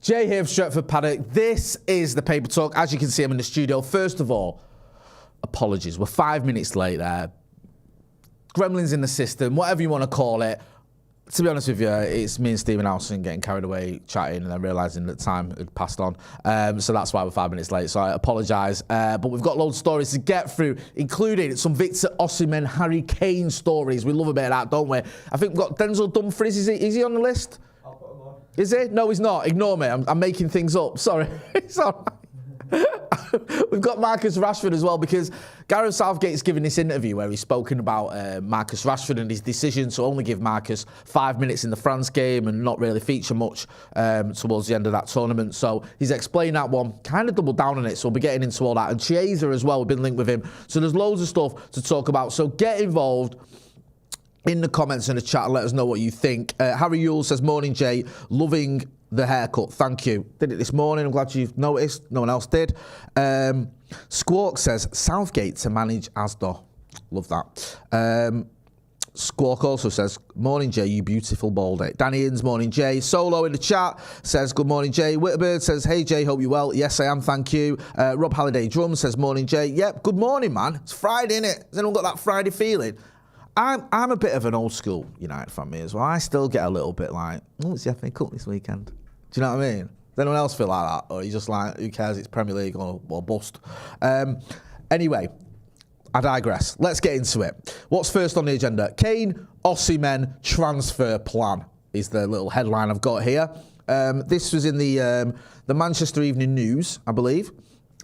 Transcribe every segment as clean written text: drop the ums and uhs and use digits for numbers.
Jay here from Stretford, Paddock. This is the Paper Talk. As you can see, I'm in the studio. First of all, apologies. We're 5 minutes late there. Gremlins in the system, whatever you want to call it. To be honest with you, it's me and Stephen Howson getting carried away chatting and then realising that time had passed on. So that's why we're 5 minutes late. So I apologise. But we've got loads of stories to get through, including some Victor Osimhen, Harry Kane stories. We love a bit of that, don't we? I think we've got Denzel Dumfries. Is he on the list? I'll put him on. Is he? No, he's not. Ignore me. I'm making things up. Sorry. It's all right. We've got Marcus Rashford as well, because Gareth Southgate's given this interview where he's spoken about Marcus Rashford and his decision to only give Marcus 5 minutes in the France game and not really feature much towards the end of that tournament. So he's explained that one, kind of doubled down on it, so we'll be getting into all that. And Chiesa as well, we've been linked with him. So there's loads of stuff to talk about. So get involved in the comments and the chat and let us know what you think. Harry Yule says, morning Jay, loving the haircut, thank you. Did it this morning, I'm glad you've noticed. No one else did. Squawk says, Southgate to manage Asda. Love that. Squawk also says, morning Jay, you beautiful baldy. Danny Inns, morning Jay. Solo in the chat says, good morning Jay. Whitterbird says, hey Jay, hope you're well. Yes, I am, thank you. Rob Halliday Drum says, morning Jay. Yep, good morning, man. It's Friday, innit? Has anyone got that Friday feeling? I'm a bit of an old school United fan me as well. I still get a little bit like, oh, it's the FA Cup this weekend. Do you know what I mean? Does anyone else feel like that? Or are you just like, who cares, it's Premier League or bust? Anyway, I digress. Let's get into it. What's first on the agenda? Kane, Osimhen, transfer plan is the little headline I've got here. This was in the Manchester Evening News, I believe.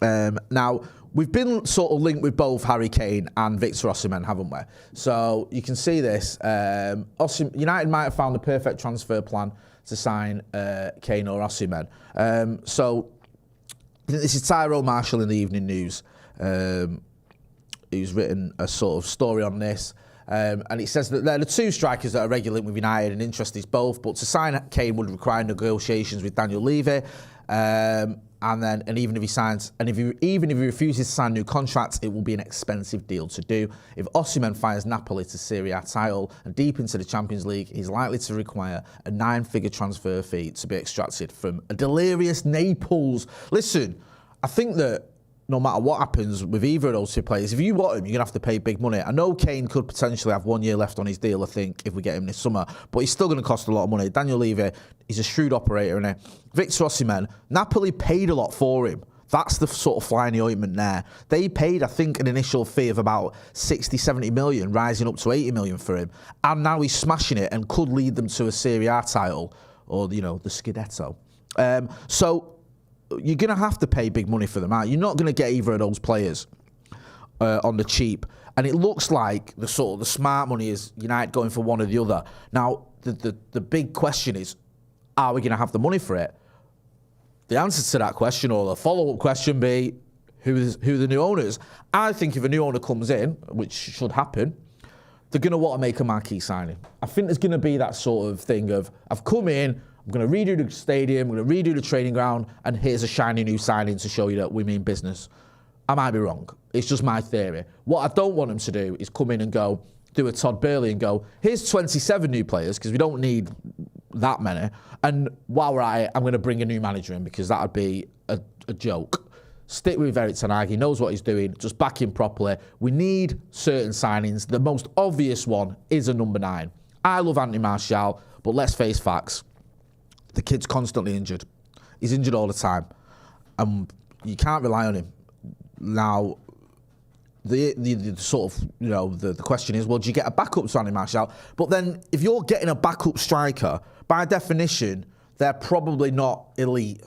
Now, we've been sort of linked with both Harry Kane and Victor Osimhen, haven't we? So you can see this. United might have found the perfect transfer plan to sign Kane or Osimhen. So this is Tyrone Marshall in the Evening News, who's written a sort of story on this. And it says that they're the two strikers that are regularly with United and interest is both, but to sign Kane would require negotiations with Daniel Levy. And even if he signs, and even if he refuses to sign a new contracts, it will be an expensive deal to do. If Osimhen fires Napoli to Serie A title and deep into the Champions League, he's likely to require a 9-figure transfer fee to be extracted from a delirious Naples. Listen, I think that no matter what happens with either of those two players, if you want him, you're going to have to pay big money. I know Kane could potentially have 1 year left on his deal, I think, if we get him this summer, but he's still going to cost a lot of money. Daniel Levy, he's a shrewd operator, isn't he? Victor Osimhen, Napoli paid a lot for him. That's the sort of fly in the ointment there. They paid, I think, an initial fee of about 60, 70 million, rising up to 80 million for him. And now he's smashing it and could lead them to a Serie A title or, you know, the Scudetto. So you're going to have to pay big money for them out. You're not going to get either of those players on the cheap. And it looks like the smart money is United going for one or the other. Now, the big question is, are we going to have the money for it? The answer to that question, or the follow-up question, be who are the new owners? I think if a new owner comes in, which should happen, they're going to want to make a marquee signing. I think there's going to be that sort of thing of, I've come in, I'm going to redo the stadium, I'm going to redo the training ground, and here's a shiny new signing to show you that we mean business. I might be wrong. It's just my theory. What I don't want them to do is come in and go, do a Todd Burley and go, here's 27 new players, because we don't need that many. And while we're at it, I'm going to bring a new manager in, because that would be a joke. Stick with Ten Hag. He knows what he's doing. Just back him properly. We need certain signings. The most obvious one is a number 9. I love Anthony Martial, but let's face facts. The kid's constantly injured. He's injured all the time. And you can't rely on him. Now, the sort of, you know, the question is, well, do you get a backup to Anthony Martial? But then, if you're getting a backup striker, by definition, they're probably not elite.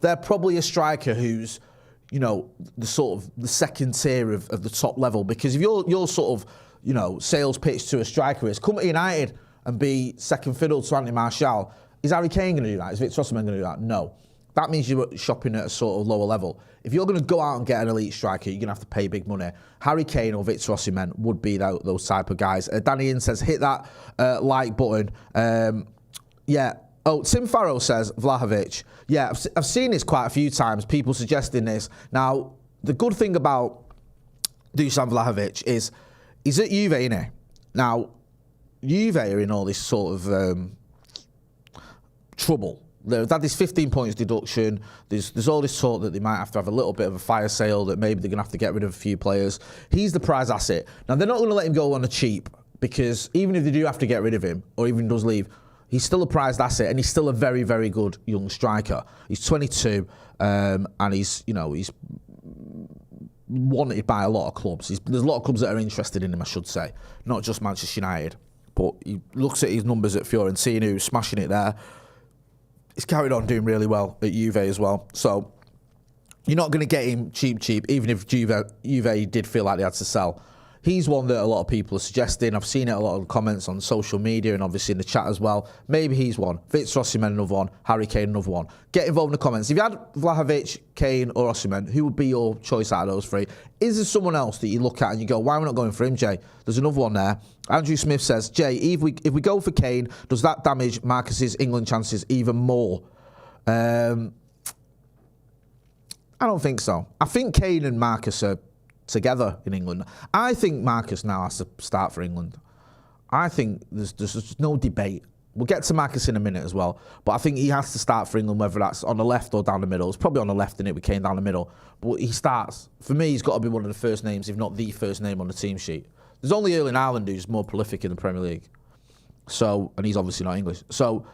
They're probably a striker who's, you know, the sort of the second tier of the top level. Because if your sort of, you know, sales pitch to a striker is come to United and be second fiddle to Anthony Martial, is Harry Kane going to do that? Is Victor Osimhen going to do that? No. That means you're shopping at a sort of lower level. If you're going to go out and get an elite striker, you're going to have to pay big money. Harry Kane or Victor Osimhen would be those type of guys. Danny In says, hit that like button. Yeah. Oh, Tim Farrow says, Vlahovic. Yeah, I've seen this quite a few times, people suggesting this. Now, the good thing about Dusan Vlahovic is he's at Juve, isn't he? Now, Juve are in all this sort of trouble they've had this 15 points deduction. There's all this talk that they might have to have a little bit of a fire sale, that maybe they're going to have to get rid of a few players. He's the prize asset. Now, they're not going to let him go on a cheap, because even if they do have to get rid of him, or even does leave, he's still a prized asset, and he's still a very, very good young striker. He's 22, and he's wanted by a lot of clubs. There's a lot of clubs that are interested in him, I should say, not just Manchester United. But he looks at his numbers at Fiorentina, who's smashing it there. He's carried on doing really well at Juve as well. So you're not going to get him cheap, even if Juve did feel like they had to sell. He's one that a lot of people are suggesting. I've seen it a lot of comments on social media and obviously in the chat as well. Maybe he's one. Victor Osimhen, another one. Harry Kane, another one. Get involved in the comments. If you had Vlahovic, Kane or Osimhen, who would be your choice out of those three? Is there someone else that you look at and you go, why are we not going for him, Jay? There's another one there. Andrew Smith says, Jay, if we go for Kane, does that damage Marcus's England chances even more? I don't think so. I think Kane and Marcus are together in England. I think Marcus now has to start for England. I think there's no debate. We'll get to Marcus in a minute as well, but I think he has to start for England, whether that's on the left or down the middle. It's probably on the left, in it, with Kane down the middle. But he starts. For me, he's got to be one of the first names, if not the first name on the team sheet. There's only Erling Haaland who's more prolific in the Premier League. So, and he's obviously not English. So,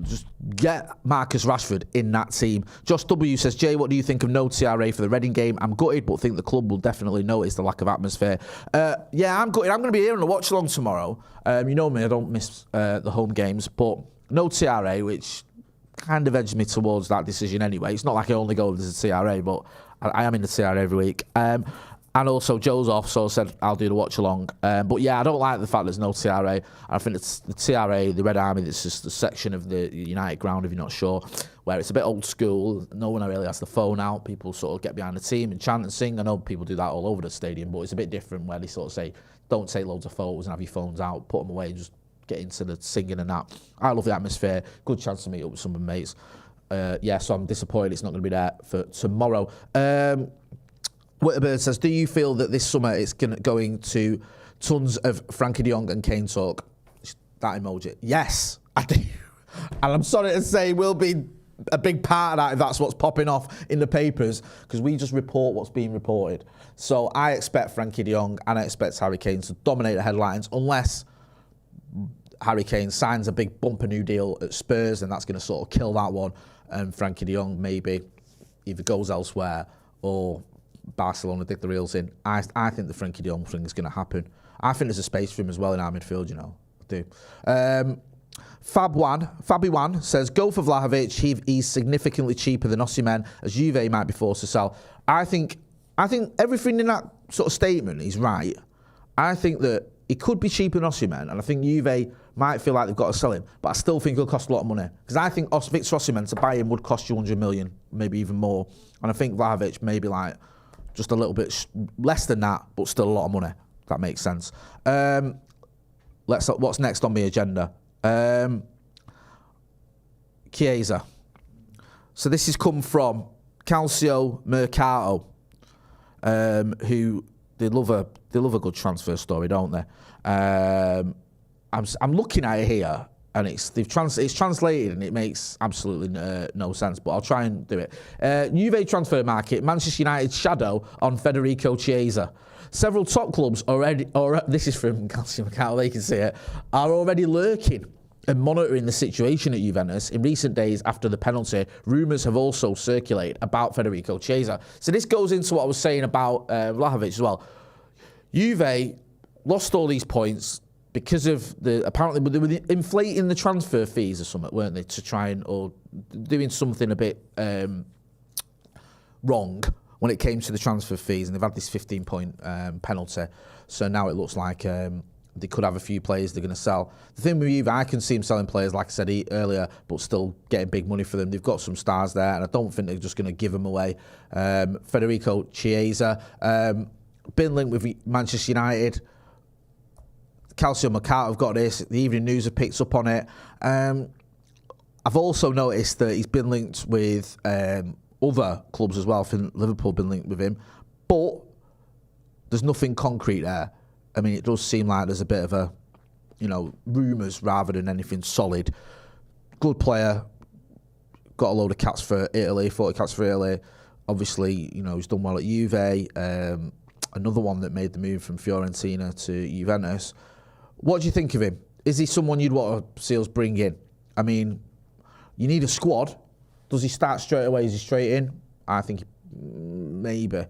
just get Marcus Rashford in that team. Josh W says, Jay, what do you think of no TRA for the Reading game? I'm gutted, but think the club will definitely notice the lack of atmosphere. Yeah, I'm gutted. I'm going to be here on the watch along tomorrow. You know me, I don't miss the home games, but no TRA, which kind of edged me towards that decision anyway. It's not like I only go if there's a TRA, but I am in the TRA every week. And also, Joe's off, so I said I'll do the watch along. But yeah, I don't like the fact there's no TRA. I think it's the TRA, the Red Army, it's just the section of the United ground, if you're not sure, where it's a bit old school. No one really has the phone out. People sort of get behind the team and chant and sing. I know people do that all over the stadium, but it's a bit different where they sort of say, don't take loads of photos and have your phones out, put them away and just get into the singing and that. I love the atmosphere. Good chance to meet up with some of my mates. Yeah, so I'm disappointed it's not going to be there for tomorrow. Whitterbird says, do you feel that this summer it's going to tons of Frankie de Jong and Kane talk? That emoji. Yes, I do. And I'm sorry to say, we'll be a big part of that if that's what's popping off in the papers, because we just report what's being reported. So I expect Frankie de Jong and I expect Harry Kane to dominate the headlines, unless Harry Kane signs a big bumper new deal at Spurs, and that's going to sort of kill that one. And Frankie de Jong maybe either goes elsewhere or Barcelona dig the reels in. I think the Frankie de Jong thing is going to happen. I think there's a space for him as well in our midfield, you know. I do. Fabi1 says, go for Vlahovic. He's significantly cheaper than Osimhen, as Juve might be forced to sell. I think everything in that sort of statement is right. I think that he could be cheaper than Osimhen, and I think Juve might feel like they've got to sell him, but I still think it'll cost a lot of money. Because I think Victor Osimhen, to buy him, would cost you 100 million, maybe even more. And I think Vlahovic maybe like just a little bit less than that, but still a lot of money. If that makes sense. What's next on the agenda? Chiesa. So this has come from Calcio Mercato, who they love a good transfer story, don't they? I'm looking at it here, and it's translated, and it makes absolutely no sense. But I'll try and do it. Juve transfer market: Manchester United's shadow on Federico Chiesa. Several top clubs already, this is from Calcio Mercato, they can see it, are already lurking and monitoring the situation at Juventus. In recent days after the penalty, rumours have also circulated about Federico Chiesa. So this goes into what I was saying about Vlahovic as well. Juve lost all these points because of apparently they were inflating the transfer fees or something, weren't they, to try and, or doing something a bit wrong when it came to the transfer fees, and they've had this 15-point penalty. So now it looks like they could have a few players they're going to sell. The thing with Juve, I can see them selling players, like I said earlier, but still getting big money for them. They've got some stars there, and I don't think they're just going to give them away. Federico Chiesa, been linked with Manchester United. Calcio Mercato have got this. The Evening News have picked up on it. I've also noticed that he's been linked with other clubs as well. I think Liverpool have been linked with him. But there's nothing concrete there. I mean, it does seem like there's a bit of a, rumours rather than anything solid. Good player, got a load of caps for Italy, 40 caps for Italy. Obviously, he's done well at Juve. Another one that made the move from Fiorentina to Juventus. What do you think of him? Is he someone you'd want to see us bring in? I mean, you need a squad. Does he start straight away? Is he straight in? I think maybe.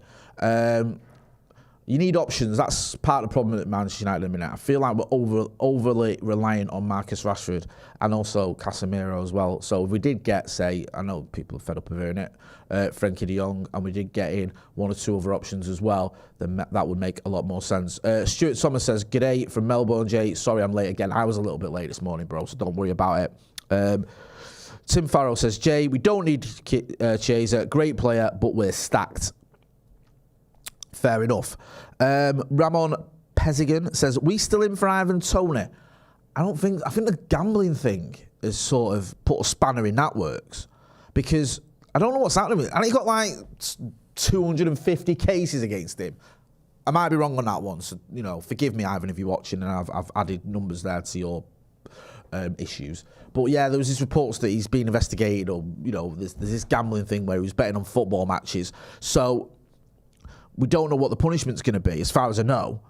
You need options. That's part of the problem at Manchester United at the minute. I feel like we're overly reliant on Marcus Rashford and also Casemiro as well. So if we did get, say, I know people are fed up of hearing it, Frenkie de Jong, and we did get in one or two other options as well, then that would make a lot more sense. Stuart Thomas says, "G'day from Melbourne, Jay. Sorry I'm late again. I was a little bit late this morning, bro, so don't worry about it." Tim Farrell says, "Jay, we don't need Chaser. Great player, but we're stacked." Fair enough. Ramon Pezigan says, "We still in for Ivan Toney?" I think the gambling thing has sort of put a spanner in that works, because I don't know what's happening with it. And he got like 250 cases against him. I might be wrong on that one, so forgive me, Ivan, if you're watching, and I've added numbers there to your issues. But yeah, there was these reports that he's been investigated, or there's this gambling thing where he was betting on football matches. So we don't know what the punishment's going to be, as far as I know.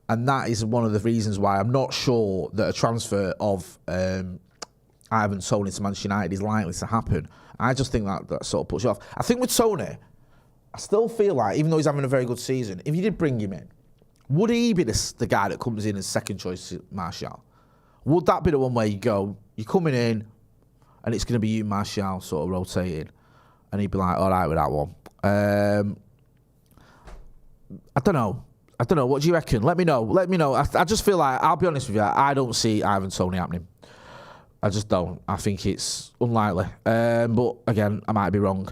And that is one of the reasons why I'm not sure that a transfer of Ivan Toney to Manchester United is likely to happen. I just think that sort of puts you off. I think with Toney, I still feel like, even though he's having a very good season, if you did bring him in, would he be the guy that comes in as second choice Martial? Would that be the one where you go, you're coming in, and it's going to be you, Martial, sort of rotating, and he'd be like, all right with that one? I don't know. What do you reckon? Let me know. I just feel like, I'll be honest with you, I don't see Ivan Toney happening. I just don't. I think it's unlikely. But again, I might be wrong.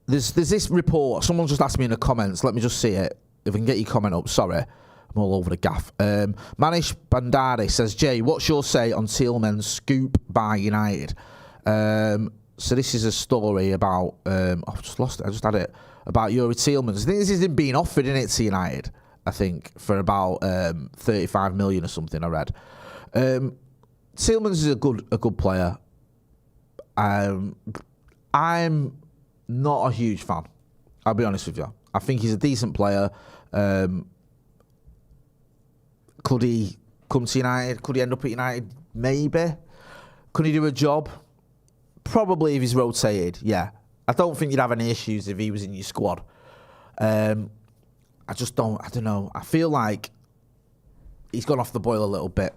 There's this report. Someone just asked me in the comments. Let me just see it. If I can get your comment up. Sorry. I'm all over the gaff. Manish Bandari says, "Jay, what's your say on Tielemans' scoop by United?" So this is a story about... I've just lost it. I just had it. About Yuri Tielemans. I think this is him being offered, in it, to United, I think, for about 35 million or something, I read. Tielemans is a good player. I'm not a huge fan, I'll be honest with you. I think he's a decent player. Could he come to United? Could he end up at United? Maybe. Could he do a job? Probably, if he's rotated, yeah. I don't think you'd have any issues if he was in your squad. I don't know. I feel like he's gone off the boil a little bit.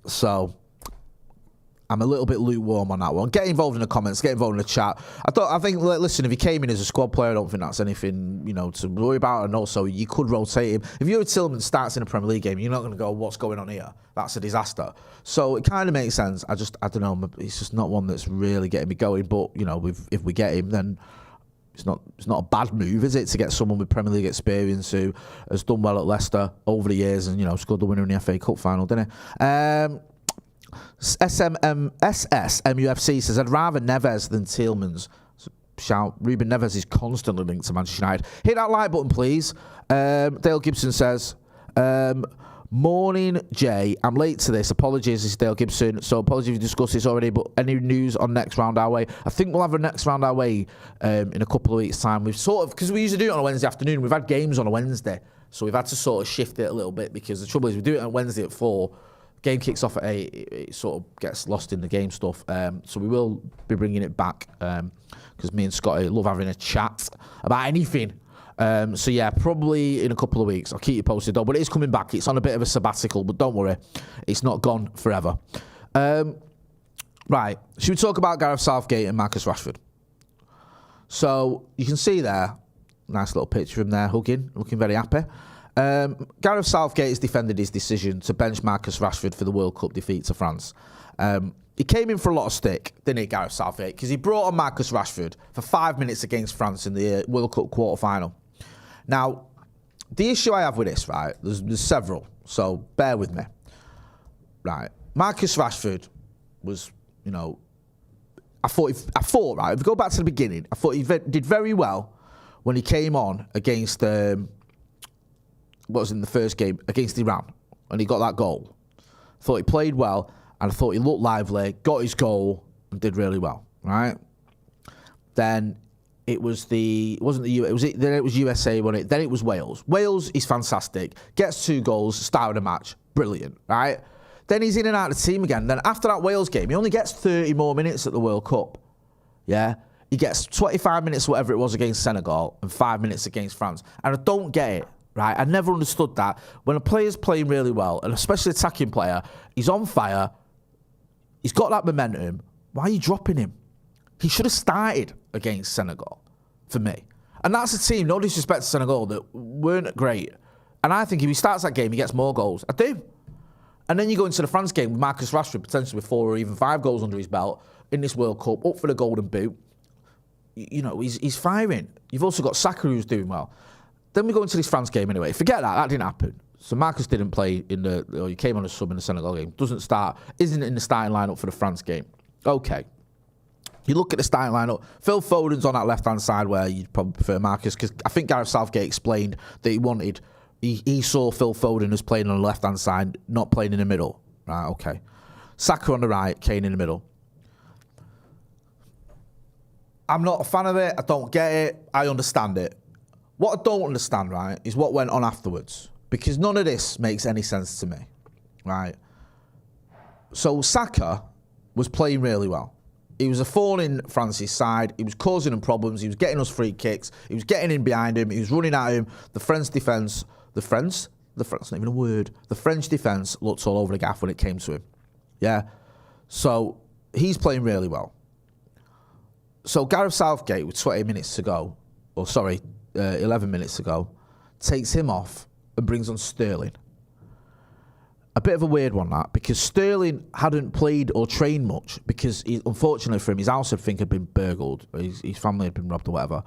So I'm a little bit lukewarm on that one. Get involved in the comments, get involved in the chat. Listen, if he came in as a squad player, I don't think that's anything, to worry about. And also, you could rotate him. If Yuri Tielemans starts in a Premier League game, you're not going to go, what's going on here? That's a disaster. So it kind of makes sense. I don't know. It's just not one that's really getting me going. But, if we get him, then it's not a bad move, is it, to get someone with Premier League experience who has done well at Leicester over the years and, scored the winner in the FA Cup final, didn't he? MUFC says, "I'd rather Neves than Tielemans." Shout. Ruben Neves is constantly linked to Manchester United. Hit that like button, please. Dale Gibson says, "Morning, Jay. I'm late to this. Apologies." This is Dale Gibson. So apologies if you discussed this already, but any news on next round our way? I think we'll have a next round our way in a couple of weeks' time. We've sort of, because we usually do it on a Wednesday afternoon, we've had games on a Wednesday. So we've had to sort of shift it a little bit, because the trouble is we do it on Wednesday at 4. Game kicks off at 8, it sort of gets lost in the game stuff. So we will be bringing it back, because me and Scotty love having a chat about anything. So yeah, probably in a couple of weeks. I'll keep you posted though, but it is coming back. It's on a bit of a sabbatical, but don't worry, it's not gone forever. Right, should we talk about Gareth Southgate and Marcus Rashford? So you can see there, nice little picture of him there, hugging, looking very happy. Gareth Southgate has defended his decision to bench Marcus Rashford for the World Cup defeat to France. He came in for a lot of stick, didn't he, Gareth Southgate? Because he brought on Marcus Rashford for 5 minutes against France in the World Cup quarter-final. Now, the issue I have with this, right, there's several, so bear with me. Right, Marcus Rashford was, I thought, right, if we go back to the beginning, I thought he did very well when he came on against... what was in the first game against Iran, and he got that goal. I thought he played well, and I thought he looked lively, got his goal, and did really well, right? Then it was then it was USA, wasn't it? Then it was Wales. Wales is fantastic. Gets 2 goals, start of the match. Brilliant, right? Then he's in and out of the team again. Then after that Wales game, he only gets 30 more minutes at the World Cup. Yeah? He gets 25 minutes, whatever it was, against Senegal and 5 minutes against France. And I don't get it, right? I never understood that. When a player's playing really well, and especially attacking player, he's on fire, he's got that momentum, why are you dropping him? He should have started against Senegal, for me. And that's a team, no disrespect to Senegal, that weren't great. And I think if he starts that game, he gets more goals. I do. And then you go into the France game with Marcus Rashford, potentially with 4 or even 5 goals under his belt in this World Cup, up for the Golden Boot. You know, he's firing. You've also got Saka, who's doing well. Then we go into this France game anyway. Forget that didn't happen. So Marcus didn't play he came on a sub in the Senegal game. Doesn't start, isn't in the starting lineup for the France game. Okay. You look at the starting lineup, Phil Foden's on that left-hand side where you'd probably prefer Marcus, because I think Gareth Southgate explained that he saw Phil Foden as playing on the left-hand side, not playing in the middle. Right, okay. Saka on the right, Kane in the middle. I'm not a fan of it. I don't get it. I understand it. What I don't understand, right, is what went on afterwards, because none of this makes any sense to me, right? So Saka was playing really well. He was a thorn in France's side. He was causing them problems. He was getting us free kicks. He was getting in behind him. He was running at him. The French defence, that's not even a word. The French defence looked all over the gaff when it came to him. Yeah? So he's playing really well. So Gareth Southgate, with 20 minutes to go, 11 minutes to go, takes him off and brings on Sterling. A bit of a weird one, that, because Sterling hadn't played or trained much because, unfortunately for him, his house, I think, had been burgled. His family had been robbed or whatever.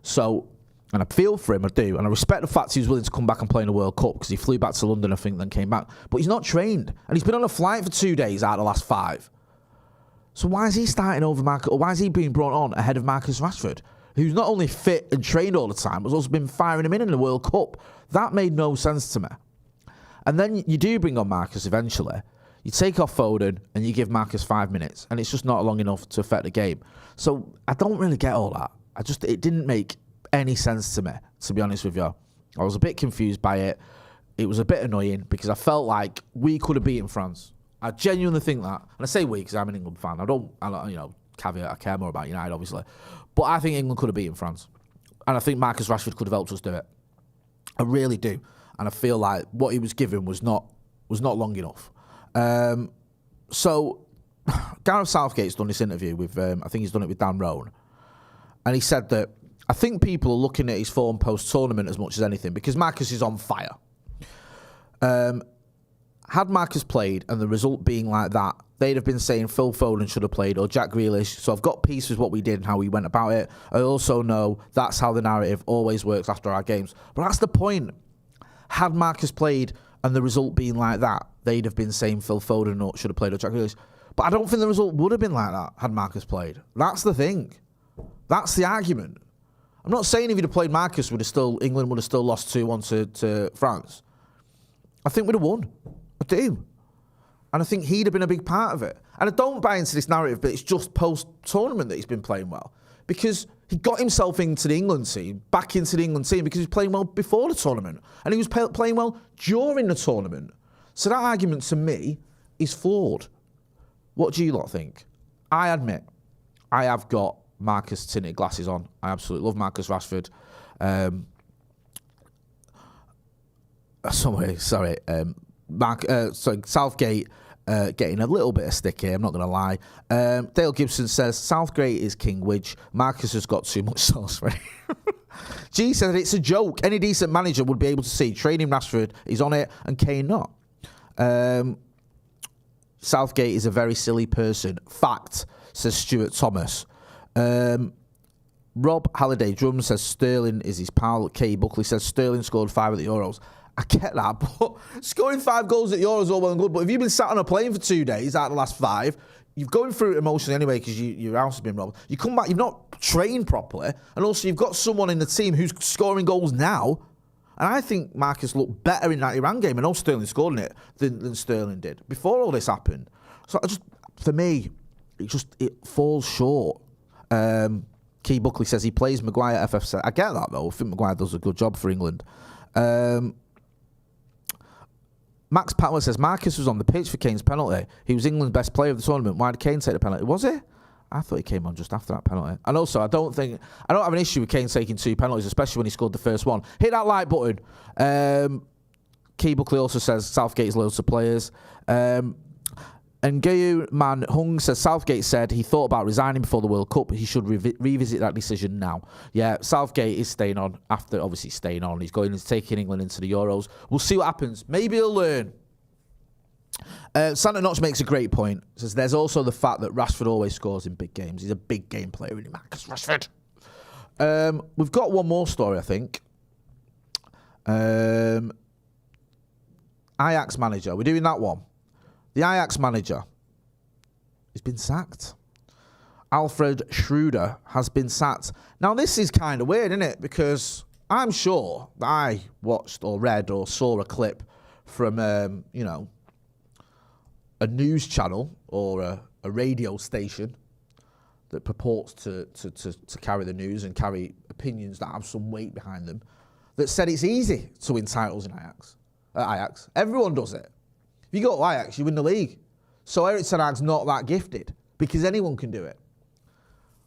So, and I feel for him, I do. And I respect the fact he was willing to come back and play in the World Cup, because he flew back to London, I think, then came back. But he's not trained. And he's been on a flight for 2 days out of the last 5. So why is he starting over Marcus, or why is he being brought on ahead of Marcus Rashford, who's not only fit and trained all the time, but has also been firing him in the World Cup? That made no sense to me. And then you do bring on Marcus eventually. You take off Foden and you give Marcus 5 minutes, and it's just not long enough to affect the game. So I don't really get all that. It didn't make any sense to me, to be honest with you. I was a bit confused by it. It was a bit annoying because I felt like we could have beaten France. I genuinely think that. And I say we because I'm an England fan. I don't, caveat, I care more about United, obviously. But I think England could have beaten France. And I think Marcus Rashford could have helped us do it. I really do. And I feel like what he was given was not long enough. So Gareth Southgate's done this interview with, I think he's done it with Dan Roan. And he said that, I think people are looking at his form post-tournament as much as anything, because Marcus is on fire. Had Marcus played and the result being like that, they'd have been saying Phil Foden should have played, or Jack Grealish. So I've got peace with what we did and how we went about it. I also know that's how the narrative always works after our games. But that's the point. Had Marcus played and the result being like that, they'd have been saying Phil Foden should have played, or Jack Grealish. But I don't think the result would have been like that had Marcus played. That's the thing. That's the argument. I'm not saying if he'd have played Marcus, England would have still lost 2-1 to France. I think we'd have won. I do. And I think he'd have been a big part of it. And I don't buy into this narrative, but it's just post-tournament that he's been playing well. Because he got himself into the England team, back into the England team, because he was playing well before the tournament. And he was playing well during the tournament. So that argument, to me, is flawed. What do you lot think? I admit, I have got Marcus tinted glasses on. I absolutely love Marcus Rashford. Southgate getting a little bit of stick here, I'm not going to lie. Dale Gibson says, Southgate is King Widge. Marcus has got too much sauce for him. G said it's a joke. Any decent manager would be able to see training Rashford is on it and Kane not. Southgate is a very silly person. Fact, says Stuart Thomas. Rob Halliday Drum says Sterling is his pal. Kay Buckley says Sterling scored 5 at the Euros. I get that, but scoring 5 goals at Euros is all well and good. But if you've been sat on a plane for 2 days out of the last 5, you're going through it emotionally anyway because your house has been robbed. You come back, you've not trained properly, and also you've got someone in the team who's scoring goals now. And I think Marcus looked better in that Iran game. I know Sterling scored in it than Sterling did before all this happened. So for me, it falls short. Key Buckley says he plays Maguire FF7. I get that though. I think Maguire does a good job for England. Max Patler says Marcus was on the pitch for Kane's penalty. He was England's best player of the tournament. Why did Kane take the penalty? Was he? I thought he came on just after that penalty. And also, I don't have an issue with Kane taking 2 penalties, especially when he scored the first one. Hit that like button. Key Buckley also says Southgate is loyal to players. And Gayu Man Hung says Southgate said he thought about resigning before the World Cup. He should revisit that decision now. Yeah, Southgate is staying on after obviously staying on. He's going to taking England into the Euros. We'll see what happens. Maybe he'll learn. Santa Notch makes a great point. Says there's also the fact that Rashford always scores in big games. He's a big game player, really, Marcus Rashford. We've got one more story, I think. Ajax manager. We're doing that one. The Ajax manager has been sacked. Alfred Schroeder has been sacked. Now, this is kind of weird, isn't it? Because I'm sure that I watched or read or saw a clip from, a news channel or a radio station that purports to carry the news and carry opinions that have some weight behind them, that said it's easy to win titles in Ajax. Everyone does it. If you go to Ajax, you win the league. So Erik Ten Hag's not that gifted because anyone can do it.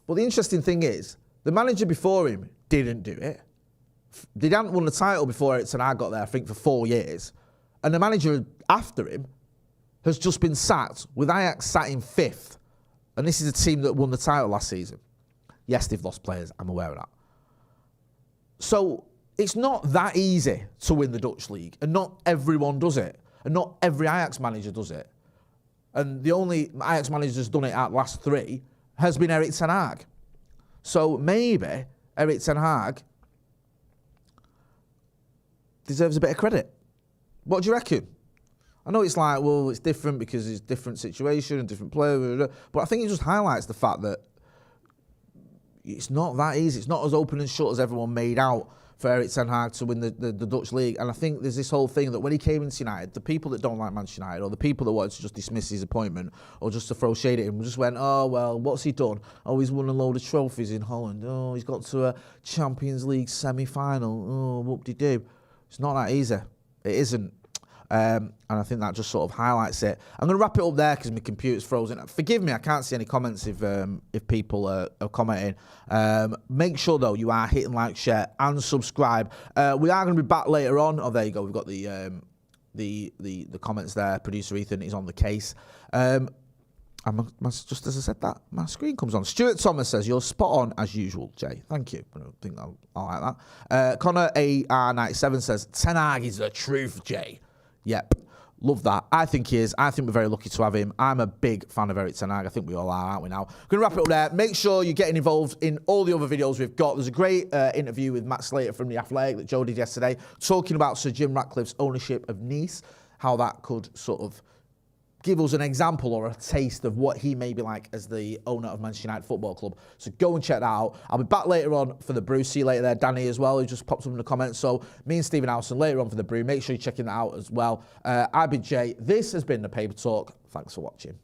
But the interesting thing is, the manager before him didn't do it. They hadn't won the title before Erik Ten Hag got there, I think, for 4 years. And the manager after him has just been sacked, with Ajax sat in 5th. And this is a team that won the title last season. Yes, they've lost players, I'm aware of that. So it's not that easy to win the Dutch league, and not everyone does it. And not every Ajax manager does it. And the only Ajax manager that's done it at last 3 has been Erik Ten Hag. So maybe Erik Ten Hag deserves a bit of credit. What do you reckon? I know it's like, well, it's different because it's a different situation and different player, but I think it just highlights the fact that it's not that easy. It's not as open and shut as everyone made out for Erik Ten Hag to win the Dutch league. And I think there's this whole thing that when he came into United, the people that don't like Manchester United, or the people that wanted to just dismiss his appointment or just to throw shade at him, just went, oh, well, what's he done? Oh, he's won a load of trophies in Holland. Oh, he's got to a Champions League semi-final. Oh, whoop-de-doo. It's not that easy. It isn't. And I think that just sort of highlights it. I'm going to wrap it up there because my computer's frozen. Forgive me, I can't see any comments if people are commenting. Make sure, though, you are hitting like, share, and subscribe. We are going to be back later on. Oh, there you go. We've got the comments there. Producer Ethan is on the case. Just as I said that, my screen comes on. Stuart Thomas says, you're spot on as usual, Jay. Thank you. I don't think I'll like that. Connor AR97 says, Ten Hag is the truth, Jay. Yep, love that. I think he is. I think we're very lucky to have him. I'm a big fan of Erik Ten Hag. I think we all are, aren't we now? Going to wrap it up there. Make sure you're getting involved in all the other videos we've got. There's a great interview with Matt Slater from The Athletic that Joe did yesterday, talking about Sir Jim Ratcliffe's ownership of Nice, how that could sort of give us an example or a taste of what he may be like as the owner of Manchester United Football Club. So go and check that out. I'll be back later on for the brew. See you later there, Danny, as well, who just popped up in the comments. So me and Stephen Howson later on for the brew. Make sure you're checking that out as well. I've been Jay. This has been The Paper Talk. Thanks for watching.